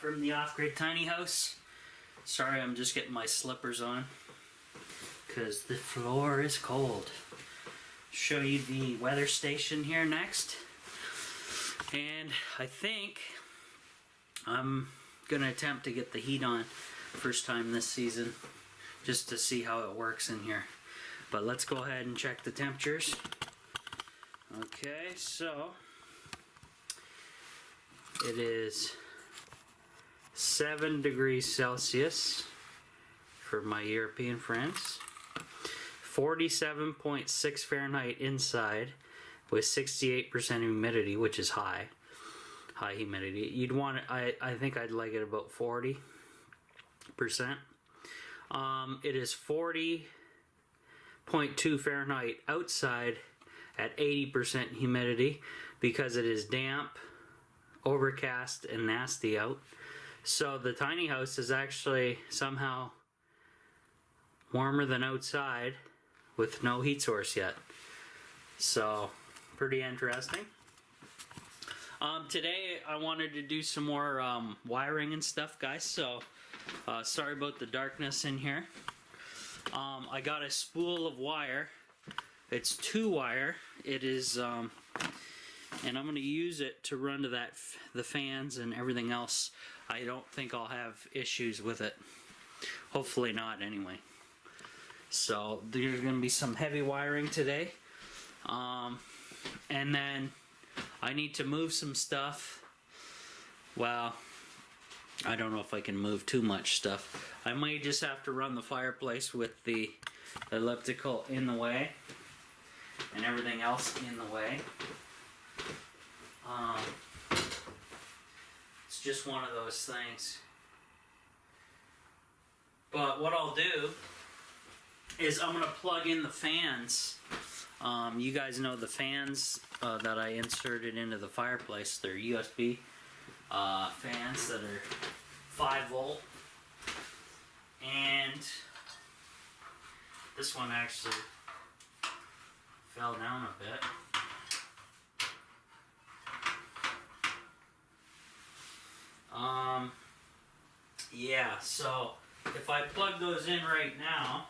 from the off-grid tiny house. Sorry, I'm just getting my slippers on because the floor is cold. Show you the weather station here next. And I think I'm gonna attempt to get the heat on first time this season just to see how it works in here. But let's go ahead and check the temperatures. Okay, so it is 7 degrees Celsius for my European friends, 47.6 Fahrenheit inside with 68% humidity, which is high humidity. You'd want it, I think I'd like it about 40%. It is 40.2 Fahrenheit outside at 80% humidity because it is damp, overcast, and nasty out. So the tiny house is actually somehow warmer than outside with no heat source yet. So pretty interesting. Today I wanted to do some more wiring and stuff, guys, so sorry about the darkness in here. I got a spool of wire. It's 2-wire. It is and I'm going to use it to run to the fans and everything else. I don't think I'll have issues with it. Hopefully not, anyway. So there's going to be some heavy wiring today. And then I need to move some stuff. Well, I don't know if I can move too much stuff. I might just have to run the fireplace with the elliptical in the way and everything else in the way. It's just one of those things. But what I'll do is I'm going to plug in the fans. You guys know the fans that I inserted into the fireplace. They're USB fans that are 5 volt. And this one actually fell down a bit. Yeah, so if I plug those in right now,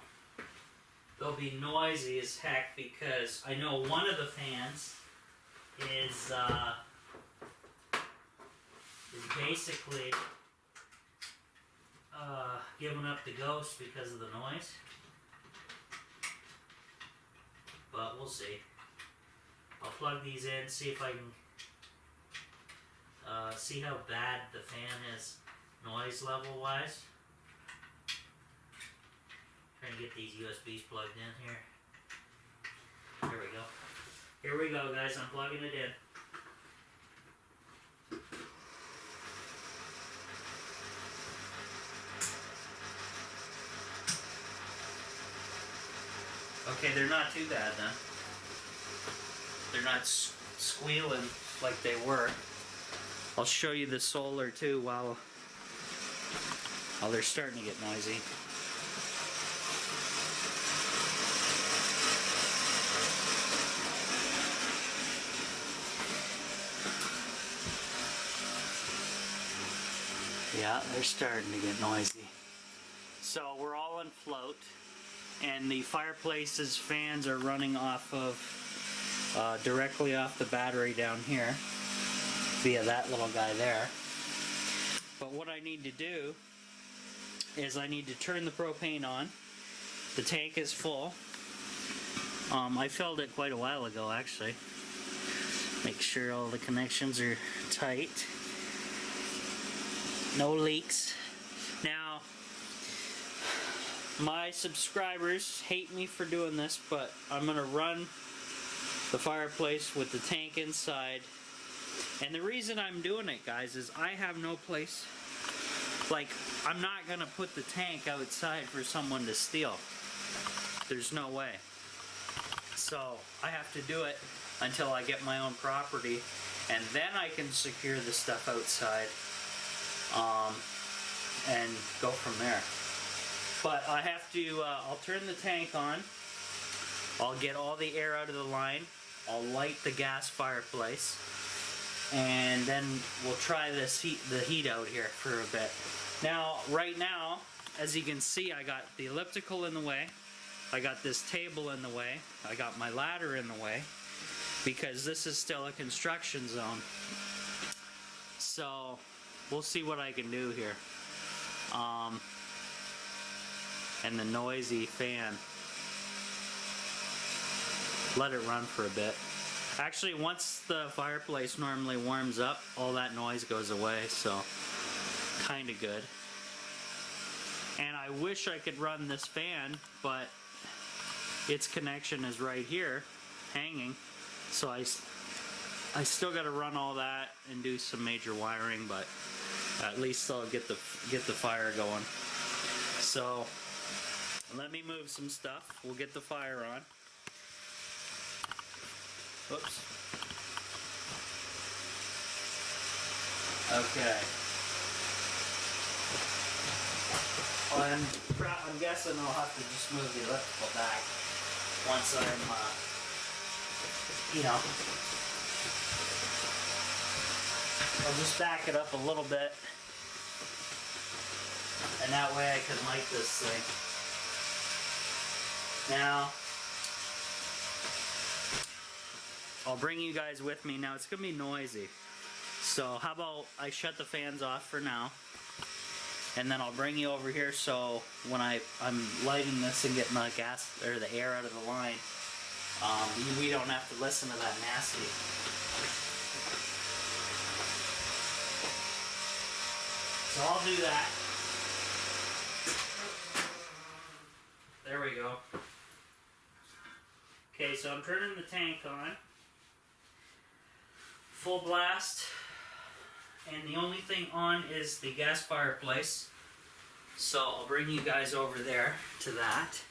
they'll be noisy as heck because I know one of the fans is basically giving up the ghost because of the noise. But we'll see. I'll plug these in, see if I can see how bad the fan is noise level wise. Trying to get these USBs plugged in here. There we go. Here we go, guys. I'm plugging it in. Okay, they're not too bad then. They're not squealing like they were. I'll show you the solar too while they're starting to get noisy. Yeah, they're starting to get noisy. So we're all on float, and the fireplace's fans are running off of directly off the battery down here via that little guy there. But what I need to do is I need to turn the propane on. The tank is full. I filled it quite a while ago, actually. Make sure all the connections are tight. No leaks. Now, my subscribers hate me for doing this, but I'm gonna run the fireplace with the tank inside. And the reason I'm doing it, guys, is I have no place. Like, I'm not gonna put the tank outside for someone to steal. There's no way. So I have to do it until I get my own property, and then I can secure the stuff outside and go from there. But I have to, I'll turn the tank on, I'll get all the air out of the line, I'll light the gas fireplace, and then we'll try the heat out here for a bit. Now, right now, as you can see, I got the elliptical in the way, I got this table in the way, I got my ladder in the way, because this is still a construction zone. So we'll see what I can do here. And the noisy fan, let it run for a bit. Actually, once the fireplace normally warms up, all that noise goes away, so kind of good. And I wish I could run this fan, but its connection is right here, hanging. So I still got to run all that and do some major wiring, but at least I'll get the fire going. So let me move some stuff. We'll get the fire on. Oops. Okay. Well, I'm guessing I'll have to just move the electrical back once I'm, I'll just back it up a little bit, and that way I can light this thing. Now, I'll bring you guys with me. Now, it's going to be noisy, so how about I shut the fans off for now, and then I'll bring you over here so when I'm lighting this and getting the gas or the air out of the line, we don't have to listen to that nasty. So I'll do that. There we go. Okay, so I'm turning the tank on. Full blast. And the only thing on is the gas fireplace. So I'll bring you guys over there to that.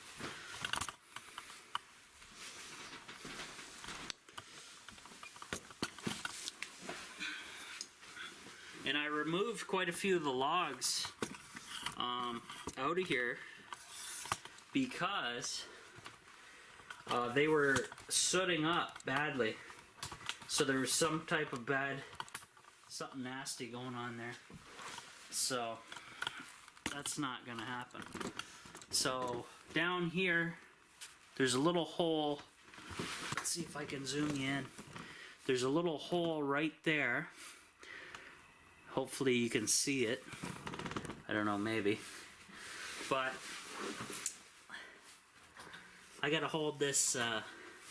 And I removed quite a few of the logs out of here because they were sooting up badly. So there was some type of something nasty going on there. So that's not gonna happen. So down here, there's a little hole. Let's see if I can zoom you in. There's a little hole right there. Hopefully you can see it. I don't know, maybe. But I gotta hold this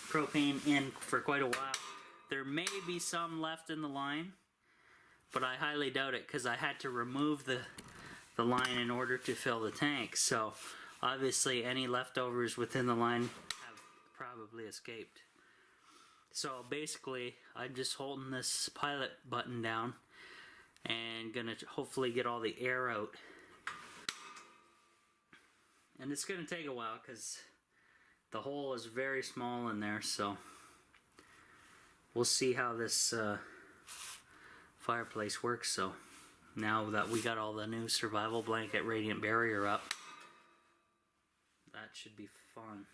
propane in for quite a while. There may be some left in the line, but I highly doubt it because I had to remove the line in order to fill the tank. So obviously any leftovers within the line have probably escaped. So basically I'm just holding this pilot button down and gonna hopefully get all the air out. And it's gonna take a while because the hole is very small in there, so we'll see how this fireplace works. So now that we got all the new survival blanket radiant barrier up, that should be fun.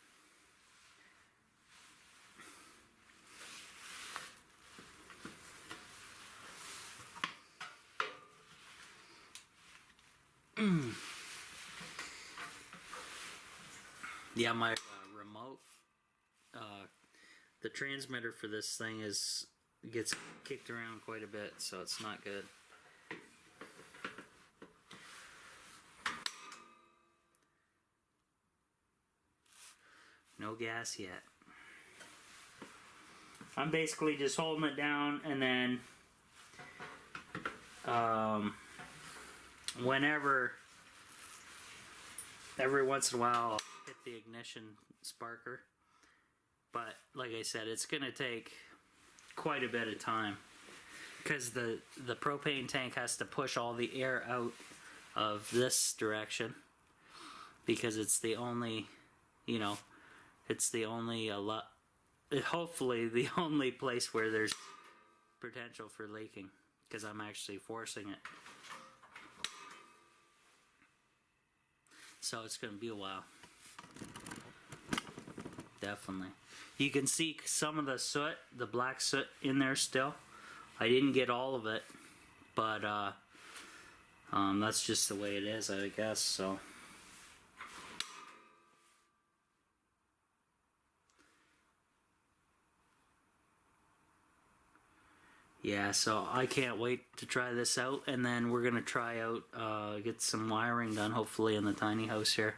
Yeah, my remote, the transmitter for this thing gets kicked around quite a bit, so it's not good. No gas yet. I'm basically just holding it down, and then every once in a while I'll hit the ignition sparker. But like I said, it's gonna take quite a bit of time because the propane tank has to push all the air out of this direction because it's the only, it's the only hopefully the only place where there's potential for leaking, because I'm actually forcing it. So it's going to be a while. Definitely. You can see some of the soot, the black soot in there still. I didn't get all of it, but that's just the way it is, I guess. So yeah, so I can't wait to try this out, and then we're gonna try out get some wiring done, hopefully, in the tiny house here.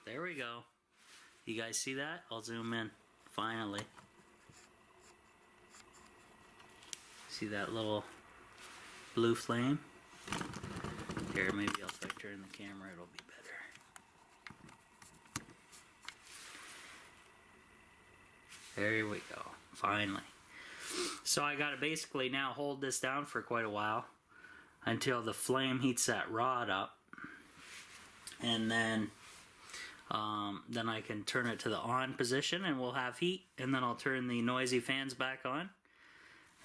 There we go. You guys see that? I'll zoom in. Finally. See that little blue flame? Here, maybe if I turn the camera, it'll be better. There we go. Finally. So I gotta basically now hold this down for quite a while until the flame heats that rod up, and then I can turn it to the on position and we'll have heat, and then I'll turn the noisy fans back on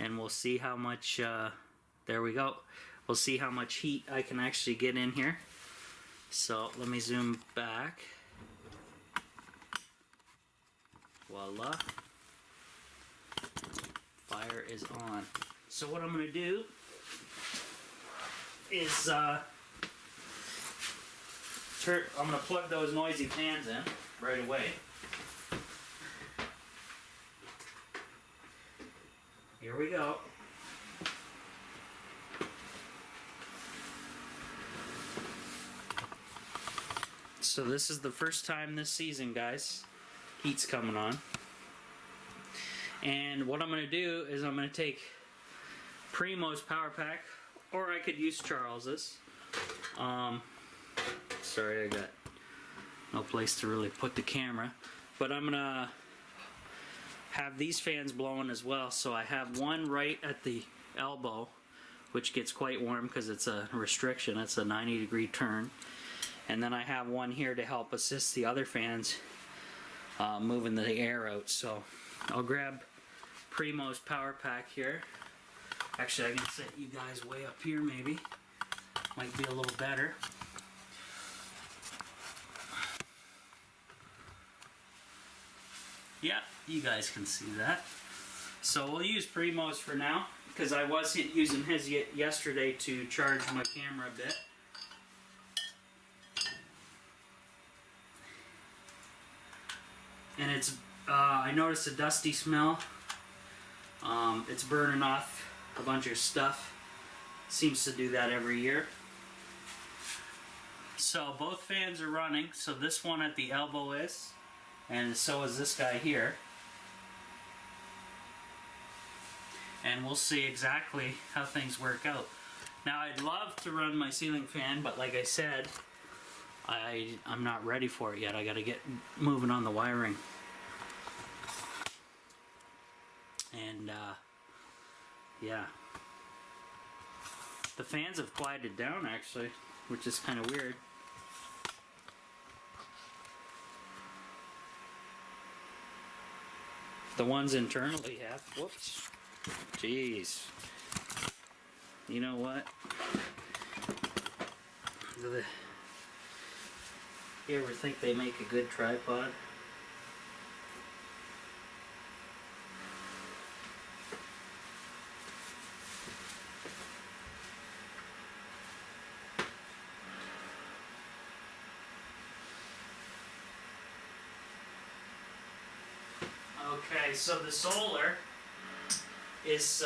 and we'll see how much, there we go, we'll see how much heat I can actually get in here. So let me zoom back. Voila. Fire is on. So what I'm going to do is I'm going to plug those noisy fans in right away. Here we go. So this is the first time this season, guys. Heat's coming on. And what I'm going to do is I'm going to take Primo's power pack, or I could use Charles's. Sorry, I got no place to really put the camera, but I'm gonna have these fans blowing as well. So I have one right at the elbow, which gets quite warm because it's a restriction. It's a 90-degree turn, and then I have one here to help assist the other fans moving the air out. So I'll grab Primo's power pack here. Actually, I can set you guys way up here, maybe. Might be a little better. Yeah, you guys can see that. So we'll use Primo's for now, because I was using his yesterday to charge my camera a bit. And it's, I noticed a dusty smell. It's burning off a bunch of stuff. Seems to do that every year. So both fans are running. So this one at the elbow is, and so is this guy here. And we'll see exactly how things work out. Now I'd love to run my ceiling fan, but like I said, I'm not ready for it yet. I gotta get moving on the wiring. And yeah. The fans have quieted down actually, which is kind of weird. The ones internally have. Whoops. Jeez. You know what? You ever think they make a good tripod? Okay, so the solar is,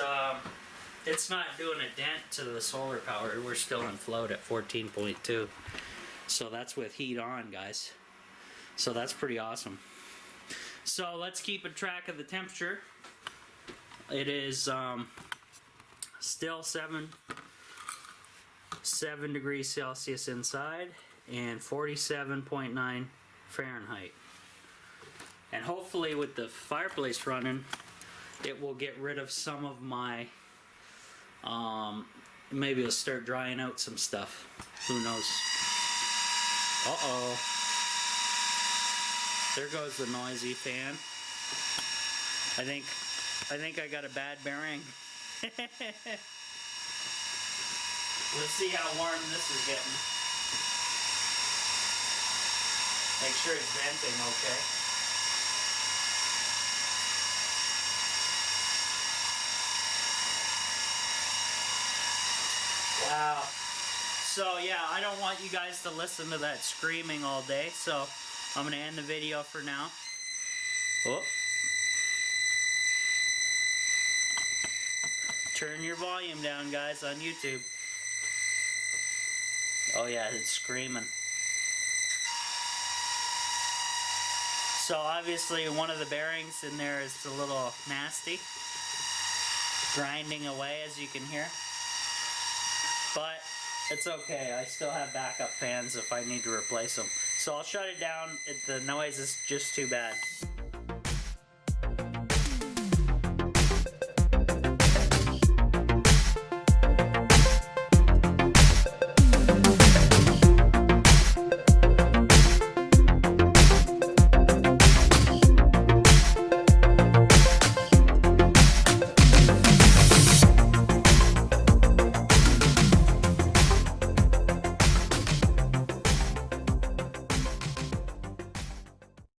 it's not doing a dent to the solar power. We're still in float at 14.2. So that's with heat on, guys. So that's pretty awesome. So let's keep a track of the temperature. It is still 7 degrees Celsius inside and 47.9 Fahrenheit. And hopefully with the fireplace running, it will get rid of some of my, maybe it'll start drying out some stuff. Who knows? Uh-oh. There goes the noisy fan. I think I got a bad bearing. Let's see how warm this is getting. Make sure it's venting okay. Wow. So yeah, I don't want you guys to listen to that screaming all day, so I'm going to end the video for now. Oh. Turn your volume down, guys, on YouTube. Oh yeah, it's screaming. So obviously one of the bearings in there is a little nasty. Grinding away, as you can hear. But it's okay, I still have backup fans if I need to replace them. So I'll shut it down, the noise is just too bad.